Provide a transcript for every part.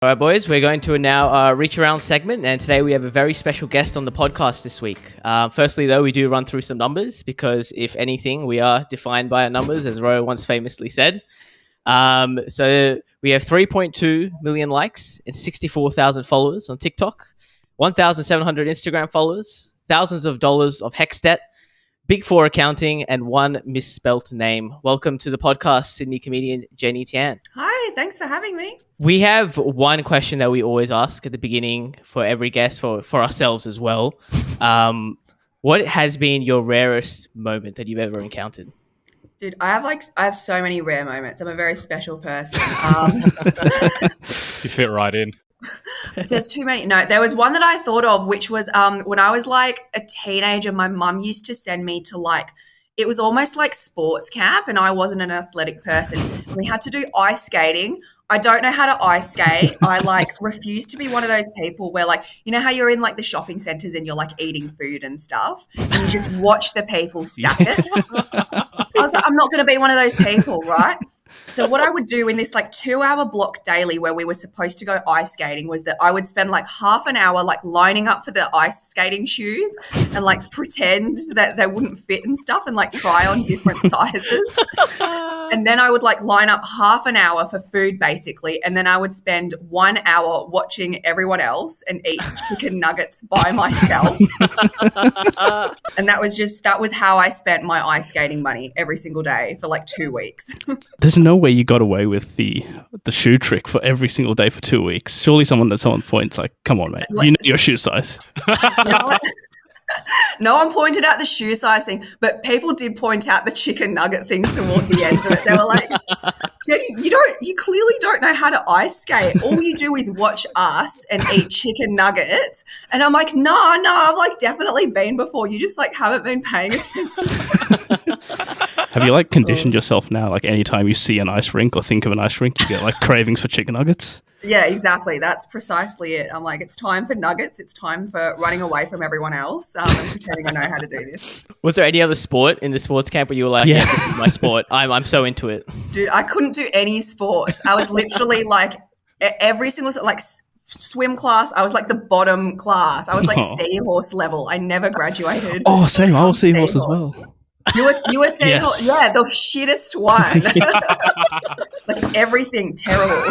All right, boys, we're going to now reach around segment, and today we have a very special guest on the podcast this week. Firstly, though, we do run through some numbers because, if anything, we are defined by our numbers, as Ro once famously said. So we have 3.2 million likes and 64,000 followers on TikTok, 1,700 Instagram followers, thousands of dollars of hex debt, Big Four accounting, and one misspelt name. Welcome to the podcast, Sydney comedian Jenny Tian. Hi, thanks for having me. We have one question that we always ask at the beginning for every guest, for ourselves as well. What has been your rarest moment that you've ever encountered? Dude, I have so many rare moments. I'm a very special person. You fit right in. There's too many. No, there was one that I thought of, which was when I was like a teenager, my mum used to send me to it was almost like sports camp, and I wasn't an athletic person. We had to do ice skating. I don't know how to ice skate. I refuse to be one of those people where you know how you're in the shopping centers and you're eating food and stuff and you just watch the people stack it. I was like, I'm not going to be one of those people, right? So what I would do in this 2-hour block daily where we were supposed to go ice skating was that I would spend half an hour lining up for the ice skating shoes and pretend that they wouldn't fit and stuff and try on different sizes. And then I would line up half an hour for food basically, and then I would spend 1 hour watching everyone else and eat chicken nuggets by myself. And that was how I spent my ice skating money every single day for 2 weeks. There's no way you got away with the shoe trick for every single day for 2 weeks. Surely someone at some point's come on, mate, you know your shoe size. No one pointed out the shoe size thing, but people did point out the chicken nugget thing toward the end of it. They were like, Jenny, you clearly don't know how to ice skate. All you do is watch us and eat chicken nuggets. And I'm like, no, I've definitely been before. You just haven't been paying attention. Have you conditioned yourself now? Anytime you see an ice rink or think of an ice rink, you get cravings for chicken nuggets? Yeah, exactly. That's precisely it. I'm it's time for nuggets. It's time for running away from everyone else and pretending I know how to do this. Was there any other sport in the sports camp where you were like, yeah, this is my sport. I'm so into it. Dude, I couldn't do any sports. I was literally every single swim class, I was the bottom class. I was seahorse level. I never graduated. Oh, same. I was seahorse as well. You were seahorse? Yes. Yeah, the shittest one. Everything terrible.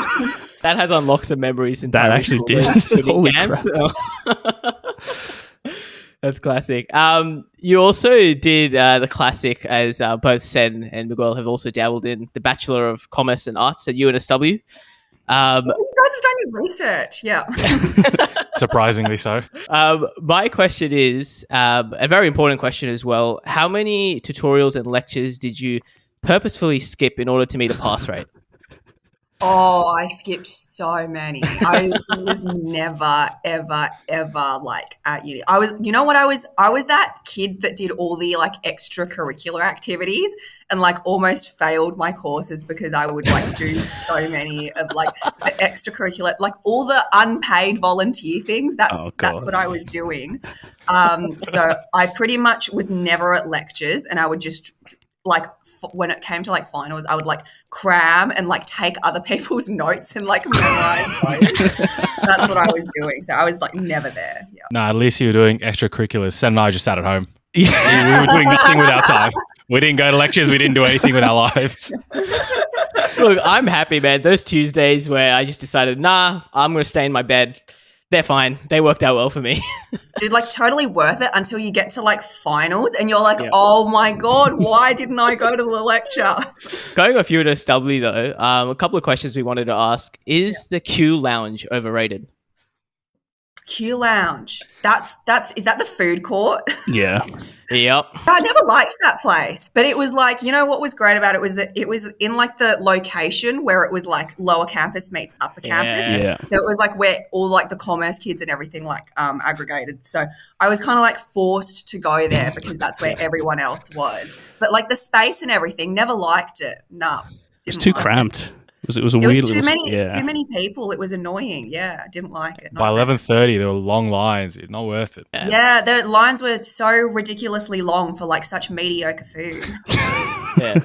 That has unlocked some memories in that actually did. Holy crap. That's classic. You also did the classic, as both Sen and Miguel have also dabbled in, the Bachelor of Commerce and Arts at UNSW. You guys have done your research, yeah. Surprisingly so. My question is, a very important question as well, how many tutorials and lectures did you purposefully skip in order to meet a pass rate? Oh, I skipped so many. I was never, ever, ever at uni. I was that kid that did all the extracurricular activities and almost failed my courses because I would do so many of the extracurricular, all the unpaid volunteer things. That's what I was doing. So I pretty much was never at lectures, and I would just when it came to finals, I would cram and take other people's notes and memorize those. That's what I was doing. So I was never there. Yeah. No, at least you were doing extracurriculars. Sen and I just sat at home. We were doing nothing with our time. We didn't go to lectures. We didn't do anything with our lives. Look, I'm happy, man. Those Tuesdays where I just decided, I'm going to stay in my bed. They're fine. They worked out well for me. Dude, totally worth it until you get to finals and you're oh my God, why didn't I go to the lecture? Going off UNSW though, a couple of questions we wanted to ask. Is the Q Lounge overrated? Q Lounge. Is that the food court? Yeah. Yep. I never liked that place, but it was what was great about it was that it was in the location where it was lower campus meets upper campus. Yeah. So it was where all the commerce kids and everything aggregated. So I was kind of forced to go there because that's where everyone else was. But the space and everything, never liked it. No. It's too cramped. It was a it weird was too little, many. Too many people. It was annoying. Yeah, I didn't like it. By 11:30, there were long lines. It's not worth it. Yeah, the lines were so ridiculously long for such mediocre food. Yeah,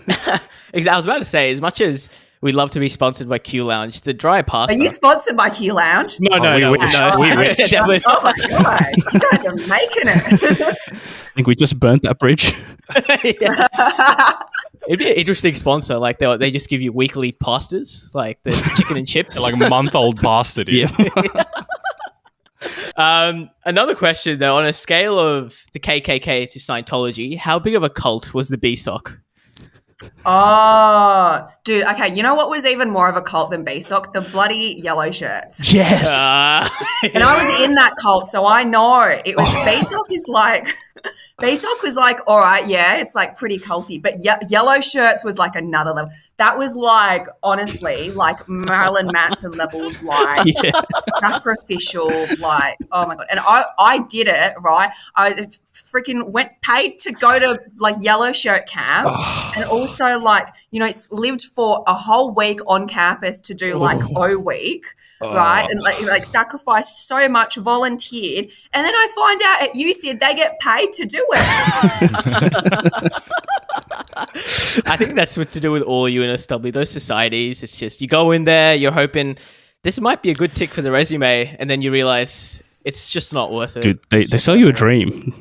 I was about to say, as much as We'd love to be sponsored by Q Lounge. The dry pasta. Are you sponsored by Q Lounge? No, we wish. We wish. Definitely Oh my God. You guys are making it. I think we just burnt that bridge. It'd be an interesting sponsor. Like they just give you weekly pastas, like the chicken and chips. Like a month-old pasta, dude. Another question though, on a scale of the KKK to Scientology, how big of a cult was the BSOC? Oh, dude. Okay. You know what was even more of a cult than BSOC? The bloody yellow shirts. Yes. And I was in that cult, so I know it was. BSOC is like, BSOC was like, all right, yeah, it's like pretty culty, but yellow shirts was like another level. That was like, honestly, like Marilyn Manson levels, like sacrificial, like, oh my God. And I did it, right? I freaking paid to go to like yellow shirt camp and also like, you know, lived for a whole week on campus to do like O week. Right, and like sacrificed so much, volunteered, and then I find out at UCID they get paid to do it. I think that's what to do with all UNSW, those societies. It's just you go in there, you're hoping this might be a good tick for the resume, and then you realize it's just not worth it. Dude, they sell you a dream.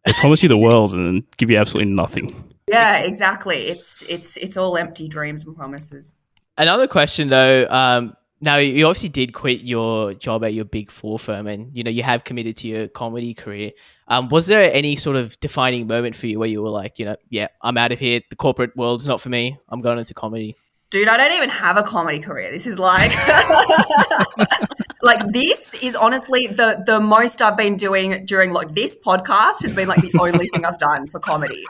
They promise you the world and then give you absolutely nothing. Yeah, exactly. It's all empty dreams and promises. Another question though. Now, you obviously did quit your job at your Big Four firm and, you know, you have committed to your comedy career. Was there any sort of defining moment for you where you were like, you know, yeah, I'm out of here. The corporate world's not for me. I'm going into comedy. Dude, I don't even have a comedy career. This is like, like this is honestly the most I've been doing during like this podcast has been like the only thing I've done for comedy.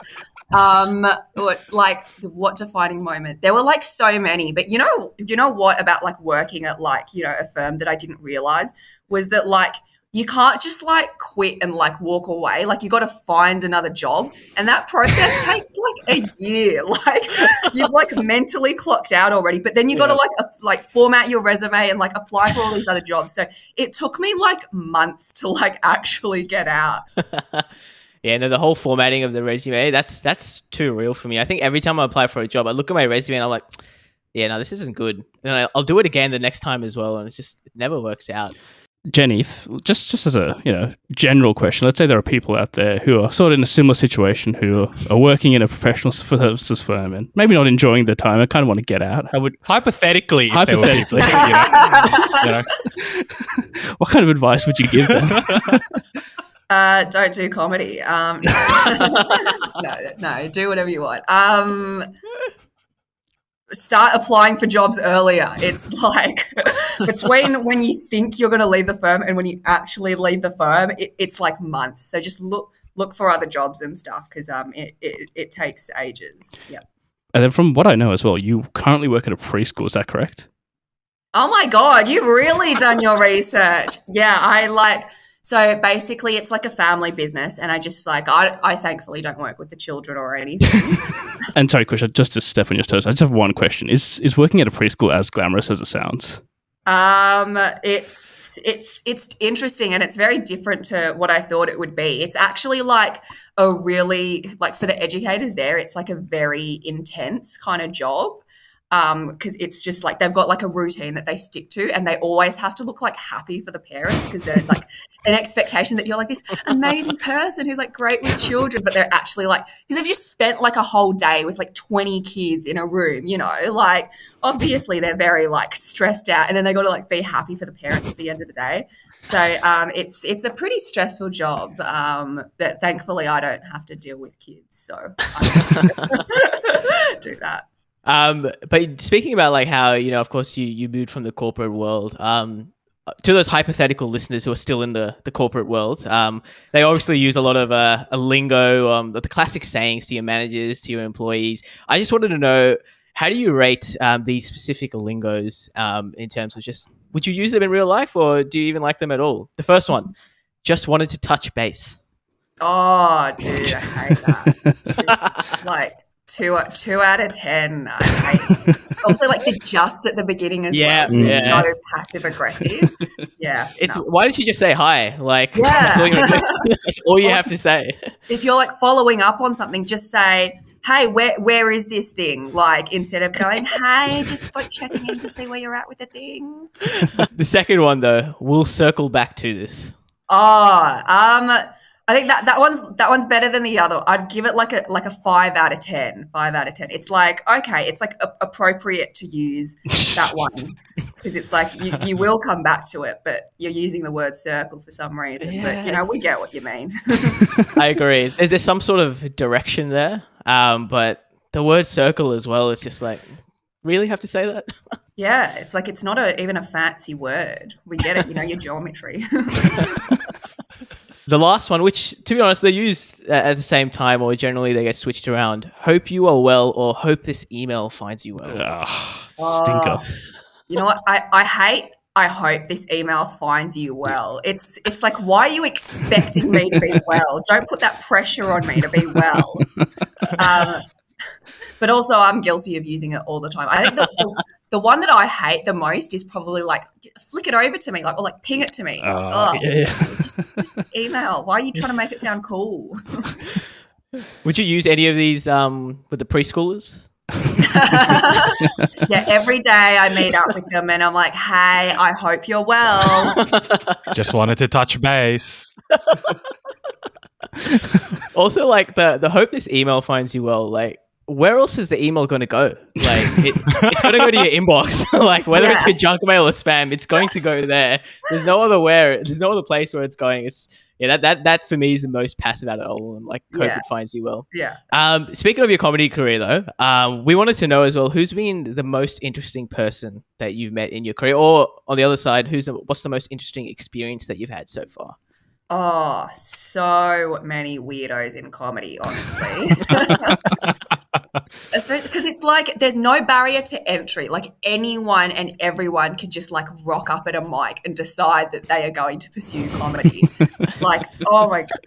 Like what defining moment? There were like so many, but you know what about like working at like, you know, a firm that I didn't realize was that like you can't just like quit and like walk away. Like you got to find another job, and that process takes like a year. Like you've like mentally clocked out already, but then you got to like format your resume and like apply for all these other jobs. So it took me like months to like actually get out. Yeah, no, the whole formatting of the resume, that's too real for me. I think every time I apply for a job, I look at my resume and I'm like, yeah, no, this isn't good. And I'll do it again the next time as well, and it never works out. Jenny, just as a, you know, general question, let's say there are people out there who are sort of in a similar situation, who are working in a professional services firm and maybe not enjoying their time and kind of want to get out. How would hypothetically, what kind of advice would you give them? Don't do comedy. No, do whatever you want. Start applying for jobs earlier. It's like between when you think you're going to leave the firm and when you actually leave the firm, it's like months. So just look for other jobs and stuff because it takes ages. Yeah. And then from what I know as well, you currently work at a preschool. Is that correct? Oh my God, you've really done your research. Yeah, so basically it's like a family business and I just like, I thankfully don't work with the children or anything. And sorry, Krisha, just to step on your toes, I just have one question. Is working at a preschool as glamorous as it sounds? It's interesting and it's very different to what I thought it would be. It's actually like a really, like for the educators there, it's like a very intense kind of job. Because it's just like they've got like a routine that they stick to and they always have to look like happy for the parents because they're like an expectation that you're like this amazing person who's like great with children, but they're actually like, because they've just spent like a whole day with like 20 kids in a room, you know, like obviously they're very like stressed out and then they got to like be happy for the parents at the end of the day. So it's a pretty stressful job, but thankfully I don't have to deal with kids, so I do that. But speaking about like how, you know, of course you moved from the corporate world, to those hypothetical listeners who are still in the corporate world, they obviously use a lot of a lingo, the classic sayings to your managers, to your employees. I just wanted to know, how do you rate these specific lingos in terms of just, would you use them in real life or do you even like them at all? The first one, just wanted to touch base. Oh, dude, I hate that. Like, 2 out of 10. I hate it. Also, like the just at the beginning as well. It's so passive aggressive. Yeah. Why don't you just say hi? Like, yeah. That's all you have to say. If you're like following up on something, just say, hey, where is this thing? Like, instead of going, hey, just like checking in to see where you're at with the thing. The second one, though, we'll circle back to this. I think that one's better than the other. I'd give it like a 5 out of 10. 5 out of 10. It's like, okay, it's like appropriate to use that one because it's like you will come back to it, but you're using the word circle for some reason. Yes. But we get what you mean. I agree. There's some sort of direction there, but the word circle as well. It's just like, really have to say that? Yeah, it's like it's not even a fancy word. We get it. Your geometry. The last one, which, to be honest, they're used at the same time or generally they get switched around. Hope you are well or hope this email finds you well. Stinker. You know what? I hope this email finds you well. It's like, why are you expecting me to be well? Don't put that pressure on me to be well. But also I'm guilty of using it all the time. I think the one that I hate the most is probably like, flick it over to me, like, or like ping it to me. Just email. Why are you trying to make it sound cool? Would you use any of these with the preschoolers? Yeah, every day I meet up with them and I'm like, hey, I hope you're well. Just wanted to touch base. Also, like the hope this email finds you well, like, where else is the email going to go? Like, it's going to go to your inbox. Like, whether it's your junk mail or spam, it's going to go there. There's no other place where it's going. It's that for me is the most passive out of all. And like, hope it finds you well. Yeah. Speaking of your comedy career, though, we wanted to know as well who's been the most interesting person that you've met in your career, or on the other side, what's the most interesting experience that you've had so far? Oh, so many weirdos in comedy, honestly. Because it's like there's no barrier to entry. Like anyone and everyone can just like rock up at a mic and decide that they are going to pursue comedy. Like, oh my God,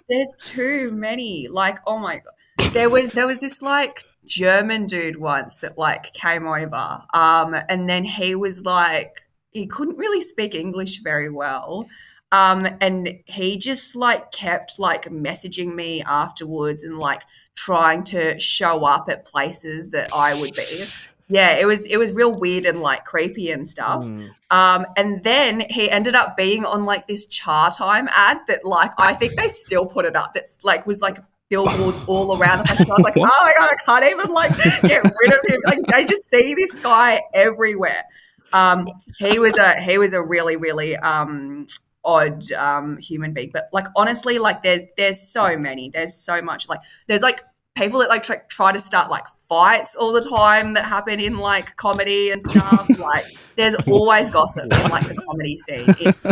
there's too many. Like, oh my God. There was this like German dude once that like came over and then he was like, he couldn't really speak English very well. And he just like kept like messaging me afterwards and like trying to show up at places that I would be. Yeah, it was real weird and like creepy and stuff. And then he ended up being on like this Char Time ad that like I think they still put it up. That's like was like billboards all around the place. So I was like, oh my God, I can't even like get rid of him. Like I just see this guy everywhere. He was a really, really odd human being, but like honestly, like there's so many, there's so much, like there's like people that like try to start like fights all the time that happen in like comedy and stuff. Like there's always gossip in like the comedy scene. It's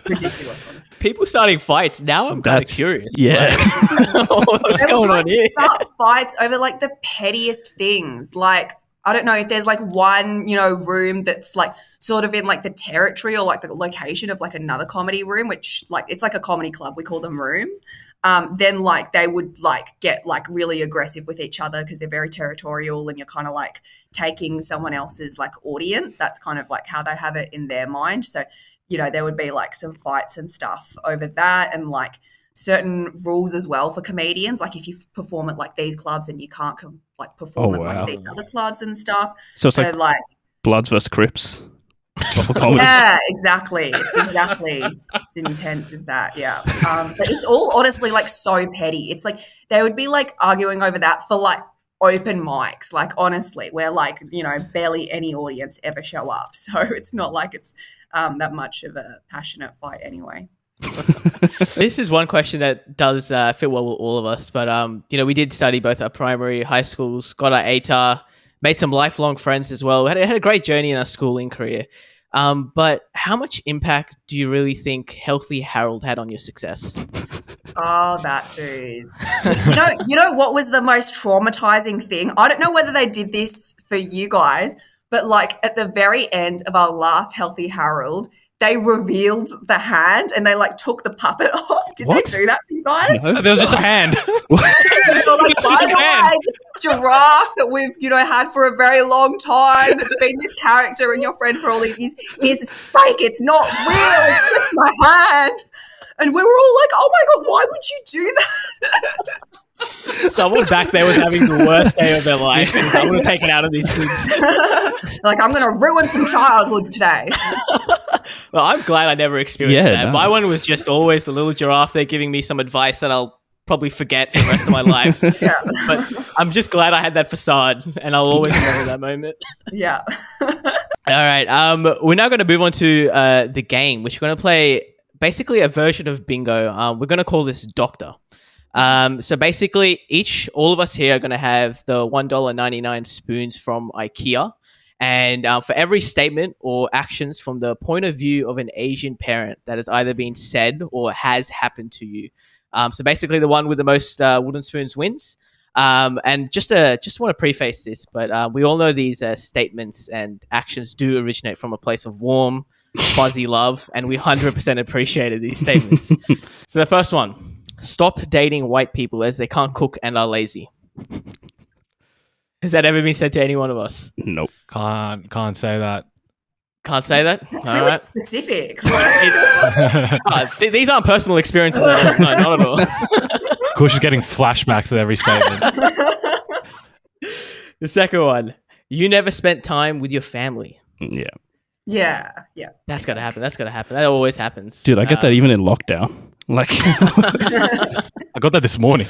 ridiculous, honestly. People starting fights now. I'm kind of curious. Yeah, what's going on here? Start fights over like the pettiest things, like. I don't know if there's like one, room that's like sort of in like the territory or like the location of like another comedy room, which like it's like a comedy club. We call them rooms. Then like they would like get like really aggressive with each other because they're very territorial and you're kind of like taking someone else's like audience. That's kind of like how they have it in their mind. So, there would be like some fights and stuff over that and like certain rules as well for comedians. Like if you perform at like these clubs then you can't perform at like these other clubs and stuff. So it's like Bloods versus Crips. Yeah, exactly. It's intense as that. Yeah. But it's all honestly like so petty. It's like they would be like arguing over that for like open mics, like honestly, where like, barely any audience ever show up. So it's not like it's that much of a passionate fight anyway. This is one question that does fit well with all of us, but we did study both our primary, high schools, got our ATAR, made some lifelong friends as well. We had a great journey in our schooling career. But how much impact do you really think Healthy Harold had on your success? Oh, that dude. You know what was the most traumatizing thing? I don't know whether they did this for you guys, but like at the very end of our last Healthy Harold, they revealed the hand and they like took the puppet off. Did they do that for you guys? No, there was just a hand. Like, by the way, this giraffe that we've, had for a very long time, that's been this character and your friend for all these years, is fake. It's not real. It's just my hand. And we were all like, oh my God, why would you do that? Someone back there was having the worst day of their life, and I'm going to take it out of these kids. Like, I'm going to ruin some childhood today. Well, I'm glad I never experienced Yeah, that. no. My one was just always the little giraffe there giving me some advice that I'll probably forget for the rest of my life. Yeah. But I'm just glad I had that facade, and I'll always remember that moment. Yeah. All right. We're now going to move on to the game, which we're going to play basically a version of bingo. We're going to call this Doctor. So basically, all of us here are going to have the $1.99 spoons from IKEA. And for every statement or actions from the point of view of an Asian parent that has either been said or has happened to you. So basically, the one with the most wooden spoons wins. And just want to preface this, but we all know these statements and actions do originate from a place of warm, fuzzy love, and we 100% appreciated these statements. So the first one: stop dating white people as they can't cook and are lazy. Has that ever been said to any one of us? Nope. Can't say that. Can't say that? That's All really right. specific. These aren't personal experiences. No, not at all. Kush is getting flashbacks at every statement. The second one: you never spent time with your family. Yeah. Yeah. Yeah. That's gotta happen. That always happens. Dude, I get that even in lockdown. Like, I got that this morning.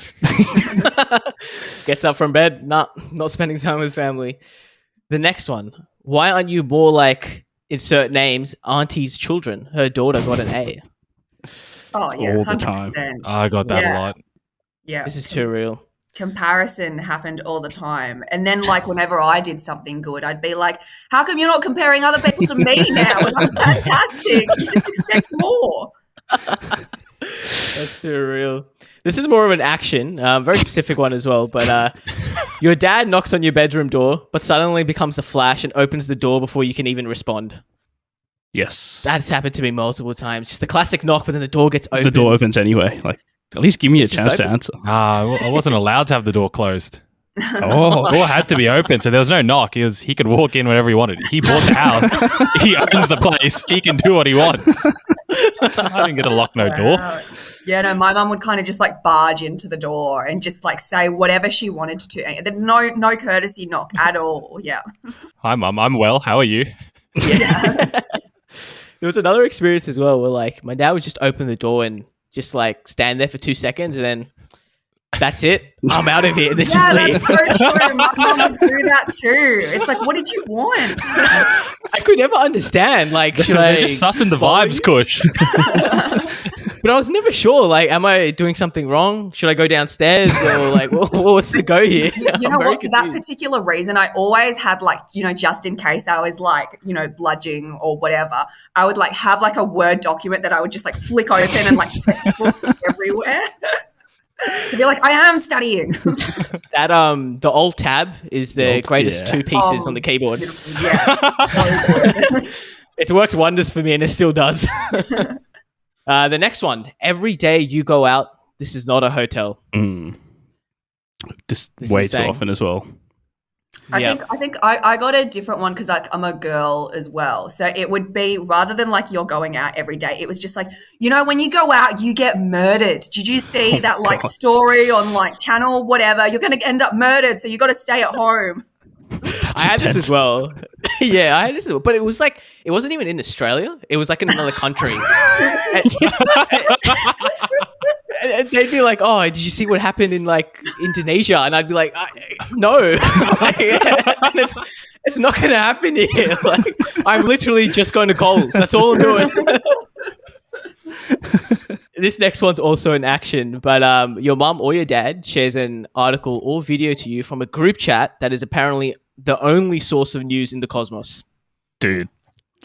Gets up from bed, not spending time with family. The next one: why aren't you more like, insert names, auntie's children? Her daughter got an A. Oh, yeah. All the 100%. time. I got that Yeah. a lot. Yeah. This is too real. Comparison happened all the time. And then, like, whenever I did something good, I'd be like, how come you're not comparing other people to me now? And I'm fantastic. You just expect more. That's too real. This is more of an action, very specific one as well. But your dad knocks on your bedroom door, but suddenly becomes a flash and opens the door before you can even respond. yes. That's happened to me multiple times. Just the classic knock, but then the door gets open. The door opens anyway. Like, at least give me It's a just chance to open. answer. I wasn't allowed to have the door closed. Oh, The door had to be open, so there was no knock. He could walk in whenever he wanted. He bought the house. He owns the place. He can do what he wants. I didn't get to lock no door. Wow. Yeah, no, my mum would kind of just like barge into the door and just like say whatever she wanted to. No courtesy knock at all. Yeah. Hi, Mum. I'm well. How are you? There was another experience as well where like my dad would just open the door and just like stand there for 2 seconds and then that's it. I'm out of here. And then Yeah, just that's leave. so true. My mum would do that too. It's like, what did you want? I could never understand. Like, should I They're just sussing the follow vibes, you? Kush. But I was never sure. Like, am I doing something wrong? Should I go downstairs or like, what's the go here? You know what? For that particular reason, I always had like, just in case I was like, bludging or whatever, I would like have like a Word document that I would just like flick open and like textbooks everywhere to be like, I am studying. That the Alt tab is the greatest two pieces on the keyboard. Yes. It's worked wonders for me and it still does. The next one: every day you go out, this is not a hotel. Just This way is too saying- often as well. I think I got a different one because like I'm a girl as well. So it would be rather than like you're going out every day, it was just like, when you go out, you get murdered. Did you see that like story on like channel, whatever? You're going to end up murdered. So you got to stay at home. I had this as well. Yeah, I had this as well. But it was like, it wasn't even in Australia. It was like in another country. And they'd be like, oh, did you see what happened in like Indonesia? And I'd be like, no. Like, and it's not going to happen here. Like, I'm literally just going to Coles. That's all I'm doing. This next one's also an action, but your mum or your dad shares an article or video to you from a group chat that is apparently the only source of news in the cosmos. Dude,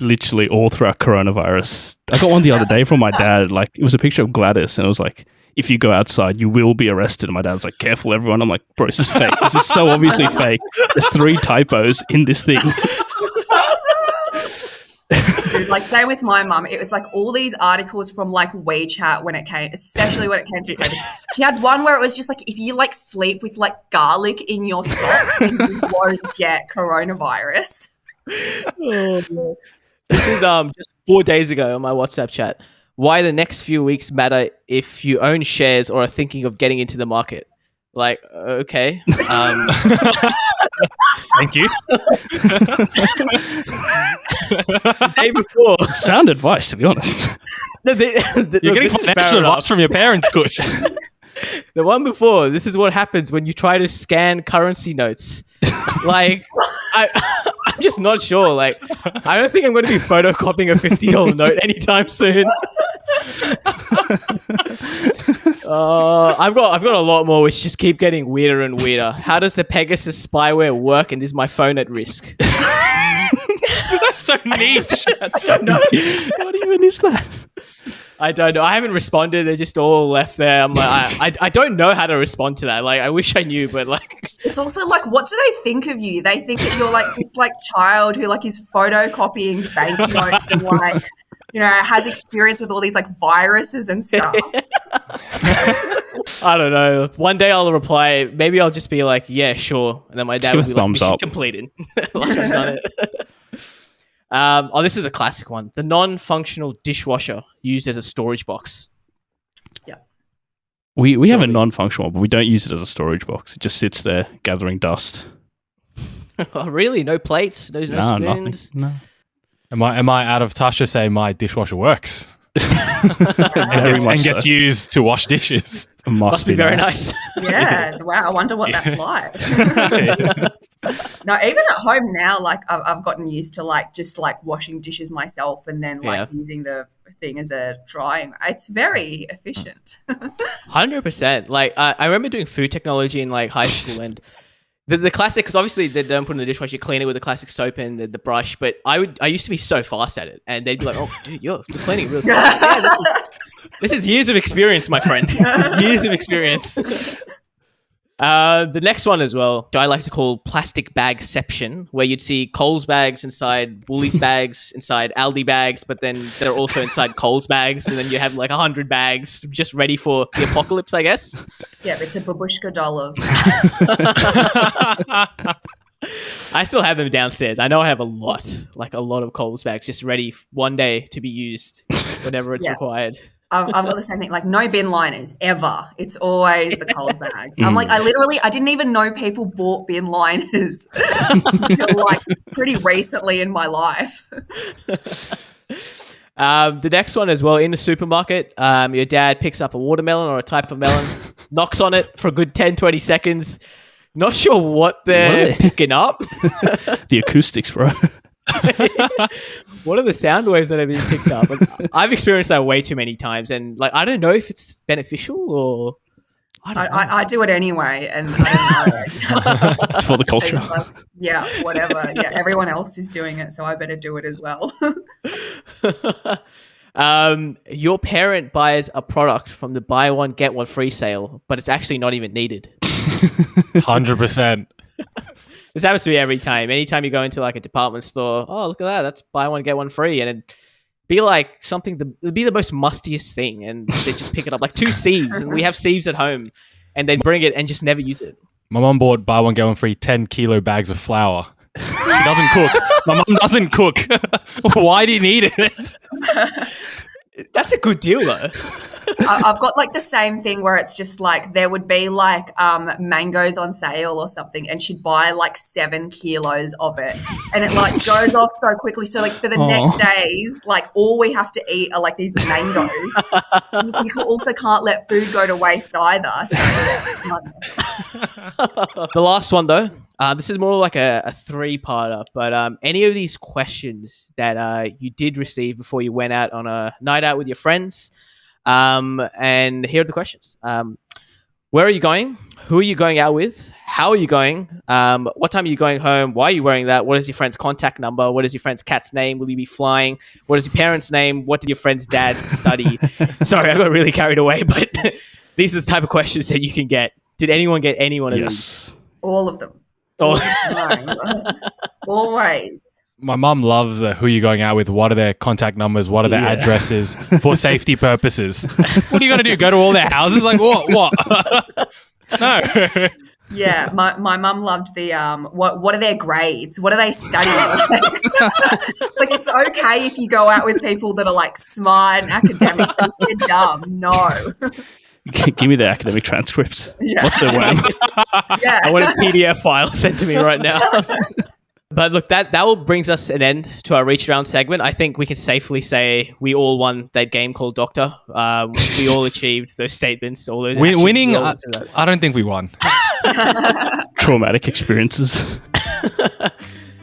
literally all throughout coronavirus. I got one the other day from my dad. Like, it was a picture of Gladys, and it was like, if you go outside, you will be arrested. And my dad's like, careful, everyone. I'm like, bro, this is fake. This is so obviously fake. There's 3 typos in this thing. Dude, like same with my mum. It was like all these articles from like WeChat especially when it came to COVID. She had one where it was just like, if you like sleep with like garlic in your socks, then you won't get coronavirus. This is just 4 days ago on my WhatsApp chat. Why the next few weeks matter if you own shares or are thinking of getting into the market. Like, okay. Thank you. The day before. Sound advice, to be honest. You're getting financial advice from your parents, Kush. The one before, this is what happens when you try to scan currency notes. Like, I'm just not sure. Like, I don't think I'm going to be photocopying a $50 note anytime soon. I've got a lot more which just keep getting weirder and weirder. How does the Pegasus spyware work, and is my phone at risk? That's so niche. So no, What even is that? I don't know. I haven't responded. They're just all left there. I'm like, I don't know how to respond to that. Like, I wish I knew, but like, It's also like, what do they think of you? They think that you're like this like child who like is photocopying banknotes and like, you know, has experience with all these like viruses and stuff. I don't know. One day I'll reply. Maybe I'll just be like, yeah, sure. And then my dad will give be a like, thumbs mission up. completed. Like I've done it. This is a classic one. The non-functional dishwasher used as a storage box. Yeah. We have a Surely. non-functional one, but we don't use it as a storage box. It just sits there gathering dust. Oh, really? No plates? No No, nothing. spoons? No. Am I out of touch to say my dishwasher works Very much and gets so. used to wash dishes? Must be very nice. Yeah. Wow. I wonder what that's like. No, even at home now, like I've gotten used to like just like washing dishes myself and then like using the thing as a drying. It's very efficient. 100%. Like, I remember doing food technology in like high school, and the classic, because obviously they don't put it in the dishwasher, you clean it with the classic soap and the brush, but I used to be so fast at it, and they'd be like, oh, dude, you're cleaning really fast. Yeah, this is years of experience, my friend. Years of experience. The next one as well, I like to call plastic bagception, where you'd see Coles bags inside Woolies bags, inside Aldi bags, but then they're also inside Coles bags, and then you have like 100 bags just ready for the apocalypse, I guess. Yeah, it's a babushka doll of. I still have them downstairs. I know I have a lot of Coles bags just ready one day to be used whenever it's required. I've got the same thing, like no bin liners ever. It's always the Coles bags. I'm like, I didn't even know people bought bin liners until like pretty recently in my life. The next one as well, in the supermarket, your dad picks up a watermelon or a type of melon, knocks on it for a good 10, 20 seconds. Not sure what they're picking up. The acoustics, bro. What are the sound waves that have been picked up? Like, I've experienced that way too many times, and like I don't know if it's beneficial or I do it anyway, and I don't know. It's for the culture. It's like, yeah, whatever. Yeah, everyone else is doing it, so I better do it as well. Your parent buys a product from the buy one get one free sale, but it's actually not even needed. 100%. This happens to me every time. Anytime you go into like a department store, oh, look at that. That's buy one, get one free. And it'd be like it'd be the most mustiest thing. And they just pick it up like 2 sieves. And we have sieves at home. And they bring it and just never use it. My mum bought buy one, get one free 10 kilo bags of flour. She doesn't cook. My mum doesn't cook. Why do you need it? That's a good deal though. I've got like the same thing where it's just like there would be like mangoes on sale or something, and she'd buy like 7 kilos of it, and it like goes off so quickly. So like for the next days, like all we have to eat are like these mangoes. You also can't let food go to waste either. So, The last one though, this is more like a 3-parter, but any of these questions that you did receive before you went out on a night out with your friends, and here are the questions. Where are you going? Who are you going out with? How are you going? What time are you going home? Why are you wearing that? What is your friend's contact number? What is your friend's cat's name? Will you be flying? What is your parents' name? What did your friend's dad study? Sorry, I got really carried away, but these are the type of questions that you can get. Did anyone get any one of these? all of them. Oh. Always. My mum loves who you're going out with, what are their contact numbers, what are their addresses for safety purposes. What are you going to do? Go to all their houses? Like, what? No. Yeah, my mum loved the what are their grades? What are they studying? Like it's okay if you go out with people that are like smart and academic, but if you're dumb, no. Give me the academic transcripts. Yeah. What's the WAM? Yeah. I want a PDF file sent to me right now. But look, that will brings us an end to our reach around segment. I think we can safely say we all won that game called Doctor. We all achieved those statements, all those actions. Winning, We all I went through that. don't think we won. Traumatic experiences.